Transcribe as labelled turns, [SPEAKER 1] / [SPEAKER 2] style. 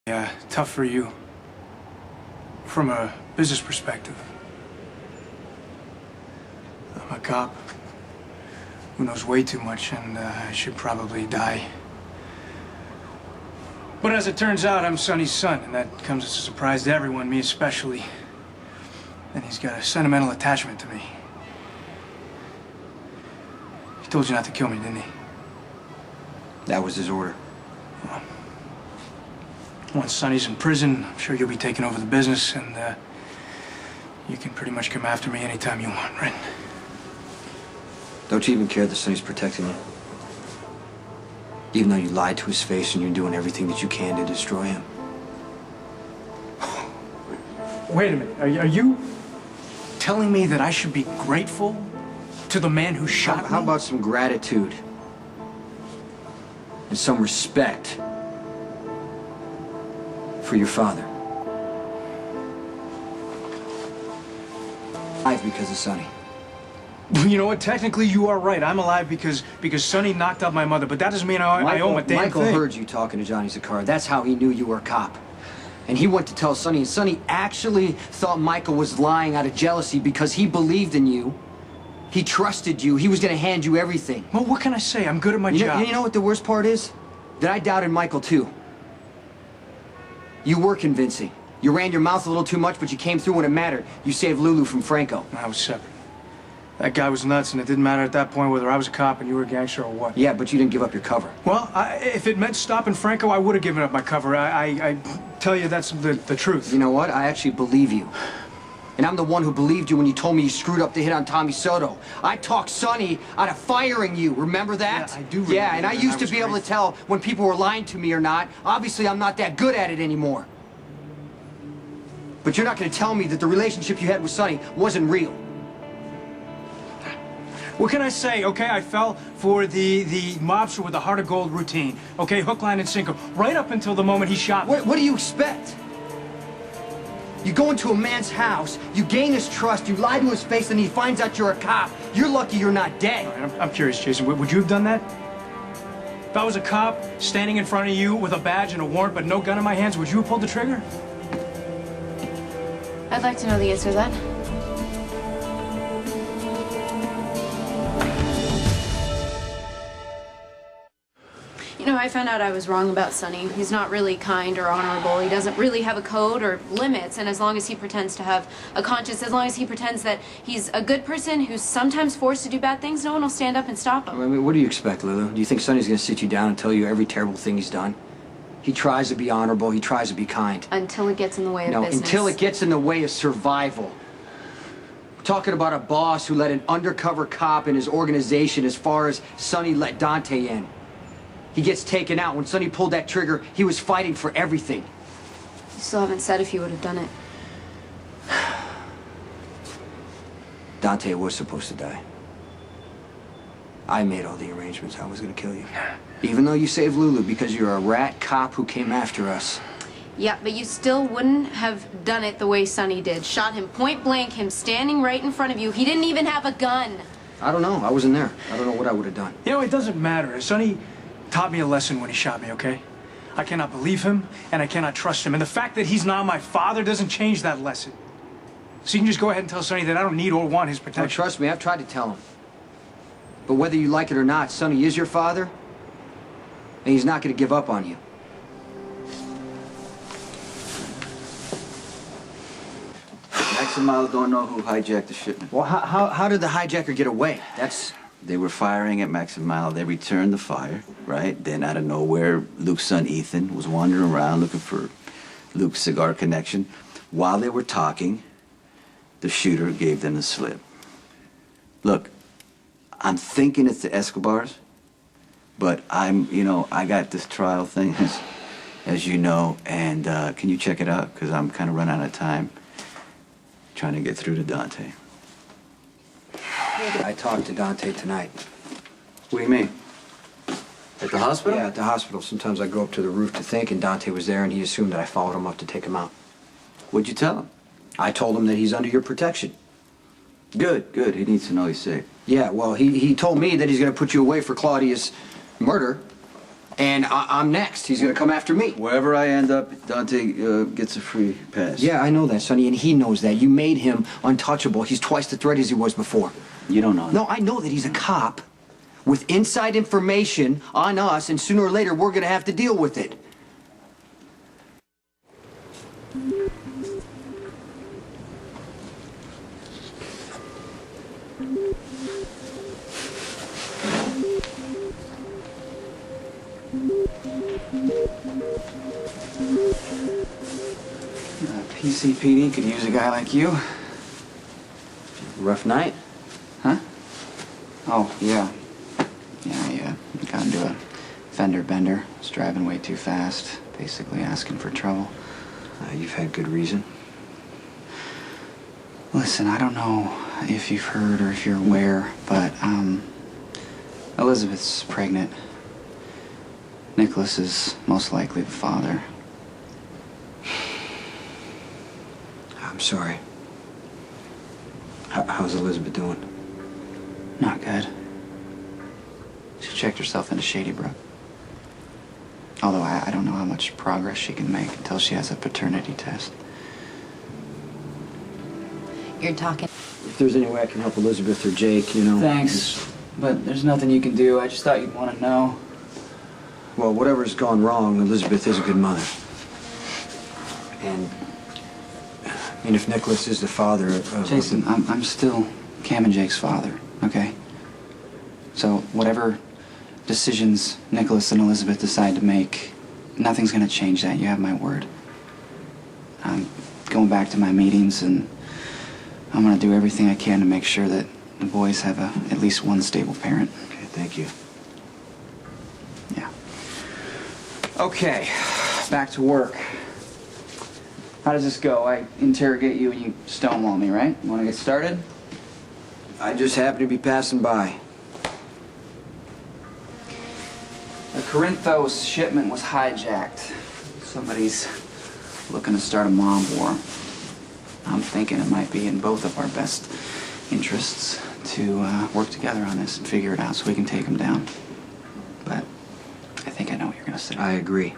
[SPEAKER 1] Tough for you. From a business perspective. I'm a cop who knows way too much, and I should probably die. But as it turns out, I'm Sonny's son, and that comes as a surprise to everyone, me especially. And he's got a sentimental attachment to me. He told you not to kill me, didn't he?
[SPEAKER 2] That was his order.
[SPEAKER 1] Well, once Sonny's in prison, I'm sure you'll be taking over the business, and you can pretty much come after me anytime you want, right?
[SPEAKER 2] Don't you even care that Sonny's protecting you? Even though you lied to his face and you're doing everything that you can to destroy him.
[SPEAKER 1] Wait a minute. Are you telling me that I should be grateful to the man who shot me?
[SPEAKER 2] How about some gratitude? And some respect for your father? Alive because of Sonny.
[SPEAKER 1] You know what? Technically, you are right. I'm alive because Sonny knocked out my mother, but that doesn't mean I owe him a damn thing.
[SPEAKER 2] Michael heard you talking to Johnny Zakar. That's how he knew you were a cop. And he went to tell Sonny, and Sonny actually thought Michael was lying out of jealousy because he believed in you. He trusted you. He was going to hand you everything.
[SPEAKER 1] Well, what can I say? I'm good at my job.
[SPEAKER 2] You know what the worst part is? That I doubted Michael, too. You were convincing. You ran your mouth a little too much, but you came through when it mattered. You saved Lulu from Franco.
[SPEAKER 1] I was separate. That guy was nuts, and it didn't matter at that point whether I was a cop and you were a gangster or what.
[SPEAKER 2] Yeah, but you didn't give up your cover.
[SPEAKER 1] Well, if it meant stopping Franco, I would have given up my cover. I tell you, that's the truth.
[SPEAKER 2] You know what? I actually believe you. And I'm the one who believed you when you told me you screwed up the hit on Tommy Soto. I talked Sonny out of firing you. Remember that?
[SPEAKER 1] Yeah, I do remember.
[SPEAKER 2] Yeah, and I used to be able to tell when people were lying to me or not. Obviously, I'm not that good at it anymore. But you're not going to tell me that the relationship you had with Sonny wasn't real.
[SPEAKER 1] What can I say, okay? I fell for the mobster with the heart of gold routine, okay? Hook, line, and sinker, right up until the moment he shot me.
[SPEAKER 2] What do you expect? You go into a man's house, you gain his trust, you lie to his face, and he finds out you're a cop. You're lucky you're not dead.
[SPEAKER 1] All right, I'm curious, Jason, would you have done that? If I was a cop standing in front of you with a badge and a warrant but no gun in my hands, would you have pulled the trigger?
[SPEAKER 3] I'd like to know the answer to that. You know, I found out I was wrong about Sonny. He's not really kind or honorable. He doesn't really have a code or limits, and as long as he pretends to have a conscience, as long as he pretends that he's a good person who's sometimes forced to do bad things, no one will stand up and stop him.
[SPEAKER 2] I mean, what do you expect, Lulu? Do you think Sonny's going to sit you down and tell you every terrible thing he's done? He tries to be honorable. He tries to be kind.
[SPEAKER 3] Until it gets in the way of business.
[SPEAKER 2] Until it gets in the way of survival. We're talking about a boss who let an undercover cop in his organization as far as Sonny let Dante in. He gets taken out. When Sonny pulled that trigger, he was fighting for everything.
[SPEAKER 3] You still haven't said if you would have done it.
[SPEAKER 2] Dante was supposed to die. I made all the arrangements. I was going to kill you. Even though you saved Lulu because you're a rat cop who came after us.
[SPEAKER 3] Yeah, but you still wouldn't have done it the way Sonny did. Shot him point blank, him standing right in front of you. He didn't even have a gun.
[SPEAKER 2] I don't know. I wasn't there. I don't know what I would have done.
[SPEAKER 1] You know, it doesn't matter. Sonny taught me a lesson when he shot me, okay? I cannot believe him, and I cannot trust him. And the fact that he's not my father doesn't change that lesson. So you can just go ahead and tell Sonny that I don't need or want his protection.
[SPEAKER 2] Oh, trust me, I've tried to tell him. But whether you like it or not, Sonny is your father, and he's not going to give up on you.
[SPEAKER 4] Max and Miles don't know who hijacked the shipment.
[SPEAKER 2] Well, how did the hijacker get away?
[SPEAKER 4] They were firing at Max and Miles. They returned the fire, right? Then out of nowhere, Luke's son Ethan was wandering around looking for Luke's cigar connection. While they were talking, the shooter gave them the slip. Look, I'm thinking it's the Escobars, but I got this trial thing, as you know, and can you check it out? Because I'm kind of running out of time trying to get through to Dante.
[SPEAKER 2] I talked to Dante tonight.
[SPEAKER 4] What do you mean? At the hospital?
[SPEAKER 2] Yeah, at the hospital. Sometimes I go up to the roof to think, and Dante was there, and he assumed that I followed him up to take him out.
[SPEAKER 4] What'd you tell him?
[SPEAKER 2] I told him that he's under your protection.
[SPEAKER 4] Good, good. He needs to know he's safe.
[SPEAKER 2] Yeah, well, he told me that he's going to put you away for Claudia's murder. And I'm next. He's gonna come after me.
[SPEAKER 4] Wherever I end up, Dante gets a free pass.
[SPEAKER 2] Yeah, I know that, Sonny, and he knows that. You made him untouchable. He's twice the threat as he was before.
[SPEAKER 4] You don't know that.
[SPEAKER 2] No, I know that he's a cop with inside information on us, and sooner or later we're gonna have to deal with it.
[SPEAKER 5] PCPD could use a guy like you.
[SPEAKER 2] Rough night?
[SPEAKER 5] Huh? Oh, yeah. Yeah, I got into a fender bender. Was driving way too fast, basically asking for trouble.
[SPEAKER 2] You've had good reason.
[SPEAKER 5] Listen, I don't know if you've heard or if you're aware, but, Elizabeth's pregnant. Nicholas is most likely the father.
[SPEAKER 2] I'm sorry. How's Elizabeth doing?
[SPEAKER 5] Not good. She checked herself into Shady Brook. Although I don't know how much progress she can make until she has a paternity test.
[SPEAKER 3] You're talking.
[SPEAKER 2] If there's any way I can help Elizabeth or Jake, you know.
[SPEAKER 5] Thanks, but there's nothing you can do. I just thought you'd want to know.
[SPEAKER 2] Well, whatever's gone wrong, Elizabeth is a good mother. And if Nicholas is the father of...
[SPEAKER 5] Jason, I'm still Cam and Jake's father, okay? So whatever decisions Nicholas and Elizabeth decide to make, nothing's gonna change that. You have my word. I'm going back to my meetings, and I'm gonna do everything I can to make sure that the boys have at least one stable parent.
[SPEAKER 2] Okay, thank you.
[SPEAKER 5] Yeah. Okay, back to work. How does this go? I interrogate you and you stonewall me, right? Want to get started?
[SPEAKER 2] I just happened to be passing by.
[SPEAKER 5] The Corinthos shipment was hijacked. Somebody's looking to start a mob war. I'm thinking it might be in both of our best interests to work together on this and figure it out so we can take them down. But I think I know what you're going to say.
[SPEAKER 2] I agree.